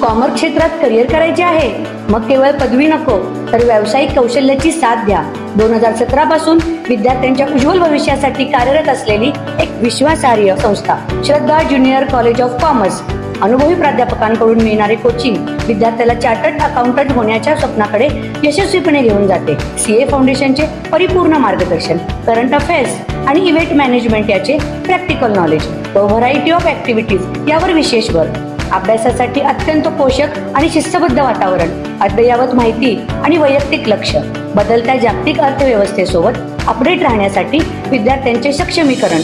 Commerce क्षेत्रात career करायचे आहे? मग केवळ पदवी नको तर व्यावसायिक कौशल्याची साथ द्या. 2017 पासून विद्यार्थ्यांच्या उज्ज्वल भविष्यासाठी कार्यरत असलेली एक विश्वासार्ह संस्था श्रद्धा ज्युनियर कॉलेज ऑफ कॉमर्स. अनुभवी प्राध्यापकांकडून मिळणारे कोचिंग विद्यार्थ्याला चार्टर्ड अकाउंटंट होण्याच्या स्वप्नाकडे यशस्वीपणे घेऊन जाते. सीए फाउंडेशनचे परिपूर्ण मार्गदर्शन, करंट अफेअर्स आणि इव्हेंट मॅनेजमेंट याचे प्रॅक्टिकल नॉलेज व व्हरायटी ऑफ ऍक्टिव्हिटीज यावर विशेष भर. अभ्यासासाठी अत्यंत पोषक आणि शिस्तबद्ध वातावरण, अद्ययावत माहिती आणि वैयक्तिक लक्ष. बदलत्या जागतिक अर्थव्यवस्थेसोबत अपडेट राहण्यासाठी विद्यार्थ्यांचे सक्षमीकरण.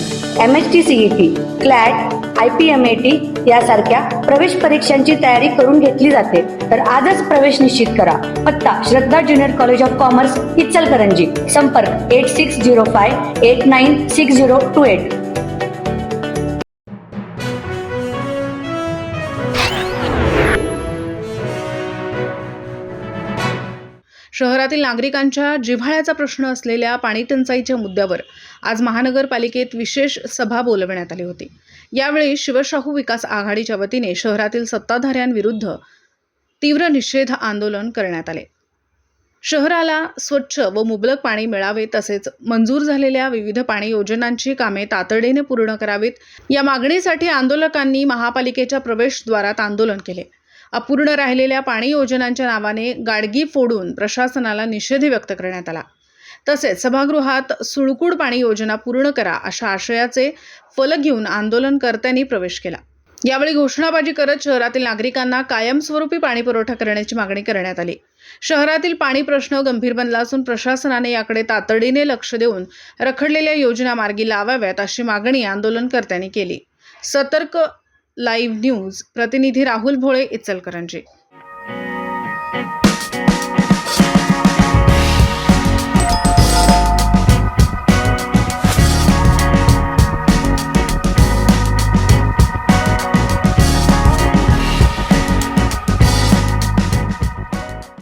MHT CET, CLAT, IPMAT यासारख्या प्रवेश परीक्षांची तयारी करून घेतली जाते. तर आजच प्रवेश निश्चित करा. पत्ता Shraddha junior college of commerce, Ichalkaranji. संपर्क 8605896028. शहरातील नागरिकांच्या जिव्हाळ्याचा प्रश्न असलेल्या पाणी टंचाईच्या मुद्द्यावर आज महानगरपालिकेत विशेष सभा बोलवण्यात आली होती. यावेळी शिवशाहू विकास आघाडीच्या वतीने शहरातील सत्ताधाऱ्यांविरुद्ध तीव्र निषेध आंदोलन करण्यात आले. शहराला स्वच्छ व मुबलक पाणी मिळावे तसेच मंजूर झालेल्या विविध पाणी योजनांची कामे तातडीने पूर्ण करावीत या मागणीसाठी आंदोलकांनी महापालिकेच्या प्रवेशद्वारात आंदोलन केले. अपूर्ण राहिलेल्या पाणी योजनांच्या नावाने गाडगी फोडून प्रशासनाला निषेध व्यक्त करण्यात आला. तसेच सभागृहात सुळकुड पाणी योजना पूर्ण करा अशा आशयाचे फलक घेऊन आंदोलनकर्त्यांनी प्रवेश केला. यावेळी घोषणाबाजी करत शहरातील नागरिकांना कायमस्वरूपी पाणी पुरवठा करण्याची मागणी करण्यात आली. शहरातील पाणी प्रश्न गंभीर बनला असून प्रशासनाने याकडे तातडीने लक्ष देऊन रखडलेल्या योजना मार्गी लावाव्यात अशी मागणी आंदोलनकर्त्यांनी केली. सतर्क लाईव्ह न्यूज प्रतिनिधी राहुल भोळे, इचलकरंजी.